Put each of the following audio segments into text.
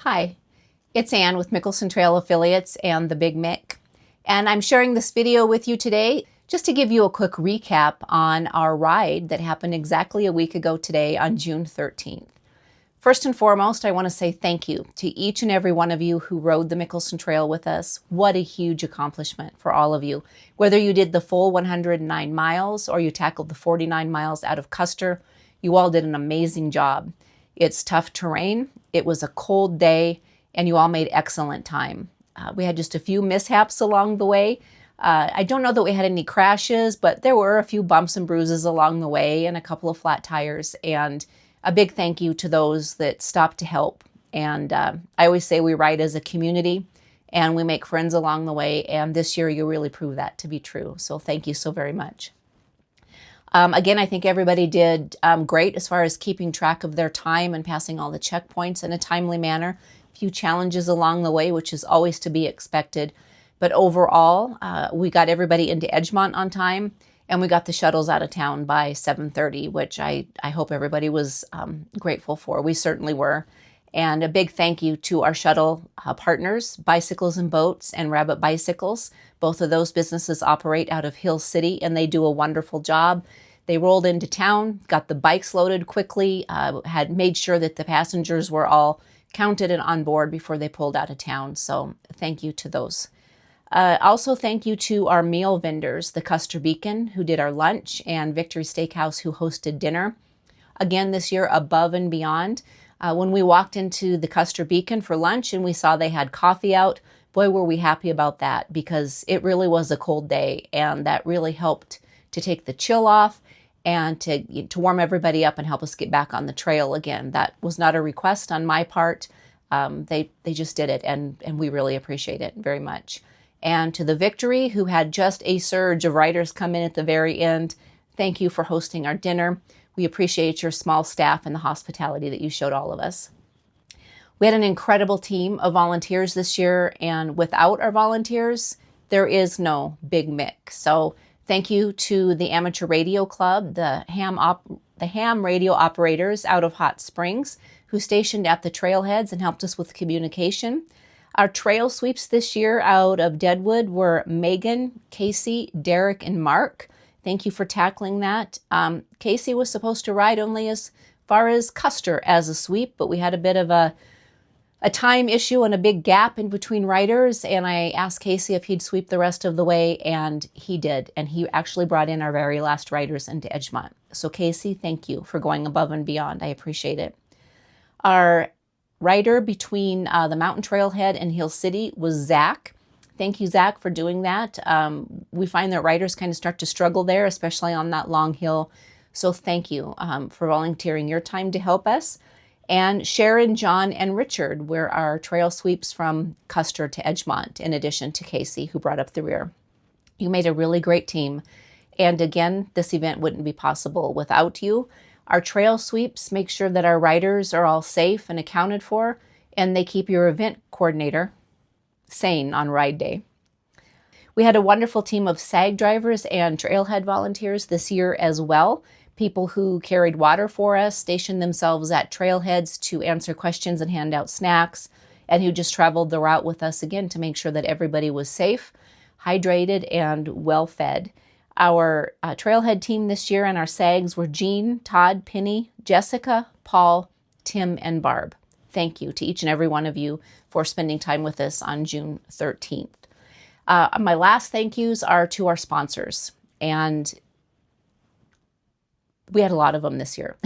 Hi, it's Ann with Mickelson Trail Affiliates and the Big Mick, and I'm sharing this video with you today just to give you a quick recap on our ride that happened exactly a week ago today on June 13th. First and foremost, I want to say thank you to each and every one of you who rode the Mickelson Trail with us. What a huge accomplishment for all of you. Whether you did the full 109 miles or you tackled the 49 miles out of Custer, you all did an amazing job. It's tough terrain, it was a cold day, and you all made excellent time. We had just a few mishaps along the way. I don't know that we had any crashes, but there were a few bumps and bruises along the way and a couple of flat tires. And a big thank you to those that stopped to help. And I always say we ride as a community and we make friends along the way. And this year you really proved that to be true. So thank you so very much. Again, I think everybody did great as far as keeping track of their time and passing all the checkpoints in a timely manner. A few challenges along the way, which is always to be expected. But overall, we got everybody into Edgemont on time, and we got the shuttles out of town by 7:30, which I hope everybody was grateful for. We certainly were. And a big thank you to our shuttle partners, Bicycles and Boats and Rabbit Bicycles. Both of those businesses operate out of Hill City, and they do a wonderful job. They rolled into town, got the bikes loaded quickly, had made sure that the passengers were all counted and on board before they pulled out of town. So thank you to those. Also, thank you to our meal vendors, the Custer Beacon, who did our lunch, and Victory Steakhouse, who hosted dinner. Again, this year, above and beyond. When we walked into the Custer Beacon for lunch and we saw they had coffee out, boy, were we happy about that, because it really was a cold day, and that really helped to take the chill off and to warm everybody up and help us get back on the trail again. That was not a request on my part. They just did it, and we really appreciate it very much. And to the Victory, who had just a surge of riders come in at the very end, thank you for hosting our dinner. We appreciate your small staff and the hospitality that you showed all of us. We had an incredible team of volunteers this year, and without our volunteers, there is no Big Mick. So thank you to the Amateur Radio Club, the ham radio operators out of Hot Springs, who stationed at the trailheads and helped us with communication. Our trail sweeps this year out of Deadwood were Megan, Casey, Derek, and Mark. Thank you for tackling that. Casey was supposed to ride only as far as Custer as a sweep, but we had a bit of a time issue and a big gap in between riders, and I asked Casey if he'd sweep the rest of the way, and he did. And he actually brought in our very last riders into Edgemont. So Casey, thank you for going above and beyond. I appreciate it. Our rider between the Mountain Trailhead and Hill City was Zach. Thank you, Zach, for doing that. We find that riders kind of start to struggle there, especially on that long hill. So thank you for volunteering your time to help us. And Sharon, John, and Richard were our trail sweeps from Custer to Edgemont, in addition to Casey, who brought up the rear. You made a really great team. And again, this event wouldn't be possible without you. Our trail sweeps make sure that our riders are all safe and accounted for, and they keep your event coordinator sane on ride day. We had a wonderful team of SAG drivers and trailhead volunteers this year as well. People who carried water for us, stationed themselves at trailheads to answer questions and hand out snacks, and who just traveled the route with us again to make sure that everybody was safe, hydrated, and well fed. Our trailhead team this year and our SAGs were Jean, Todd, Penny, Jessica, Paul, Tim, and Barb. Thank you to each and every one of you for spending time with us on June 13th. My last thank yous are to our sponsors, and we had a lot of them this year.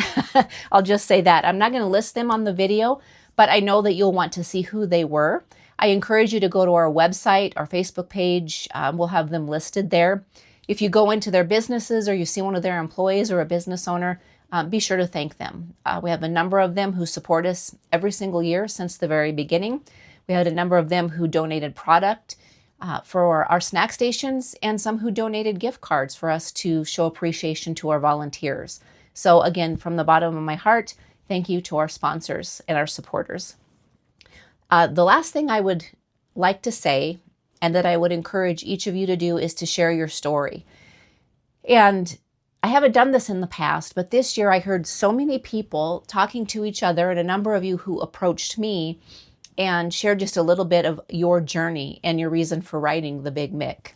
I'll just say that. I'm not going to list them on the video, but I know that you'll want to see who they were. I encourage you to go to our website, our Facebook page. We'll have them listed there. If you go into their businesses or you see one of their employees or a business owner, be sure to thank them. We have a number of them who support us every single year since the very beginning. We had a number of them who donated product for our snack stations, and some who donated gift cards for us to show appreciation to our volunteers. So again, from the bottom of my heart, thank you to our sponsors and our supporters. The last thing I would like to say, and that I would encourage each of you to do, is to share your story. And I haven't done this in the past, but this year I heard so many people talking to each other, and a number of you who approached me and share just a little bit of your journey and your reason for writing the Big Mick.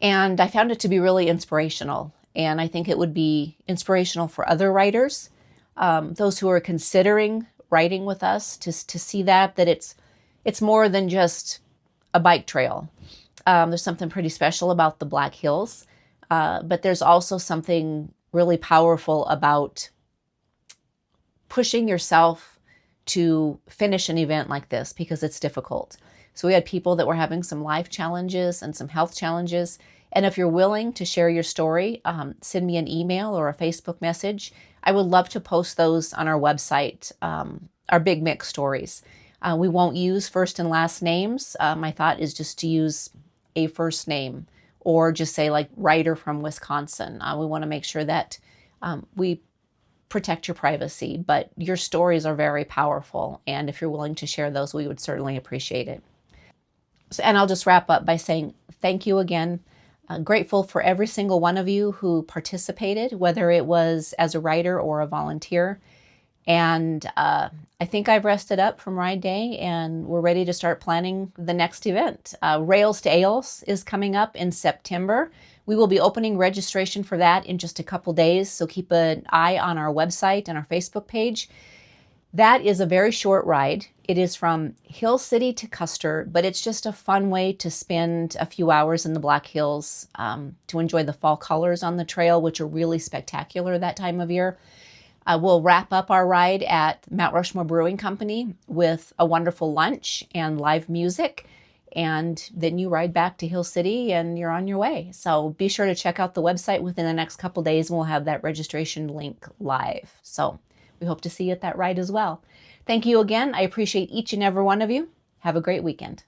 And I found it to be really inspirational. And I think it would be inspirational for other writers, those who are considering writing with us, to see that it's more than just a bike trail. There's something pretty special about the Black Hills, but there's also something really powerful about pushing yourself to finish an event like this, because it's difficult. So we had people that were having some life challenges and some health challenges. And if you're willing to share your story, send me an email or a Facebook message. I would love to post those on our website, our Big Mick stories. We won't use first and last names. My thought is just to use a first name, or just say like writer from Wisconsin. We want to make sure that we protect your privacy, but your stories are very powerful. And if you're willing to share those, we would certainly appreciate it. And I'll just wrap up by saying thank you again. Grateful for every single one of you who participated, whether it was as a writer or a volunteer. And I think I've rested up from Ride Day, and we're ready to start planning the next event. Rails to Ales is coming up in September. We will be opening registration for that in just a couple days, so keep an eye on our website and our Facebook page. That is a very short ride. It is from Hill City to Custer, but it's just a fun way to spend a few hours in the Black Hills, to enjoy the fall colors on the trail, which are really spectacular that time of year. We'll wrap up our ride at Mount Rushmore Brewing Company with a wonderful lunch and live music. And then you ride back to Hill City and you're on your way. So be sure to check out the website within the next couple days, and we'll have that registration link live. So we hope to see you at that ride as well. Thank you again. I appreciate each and every one of you. Have a great weekend.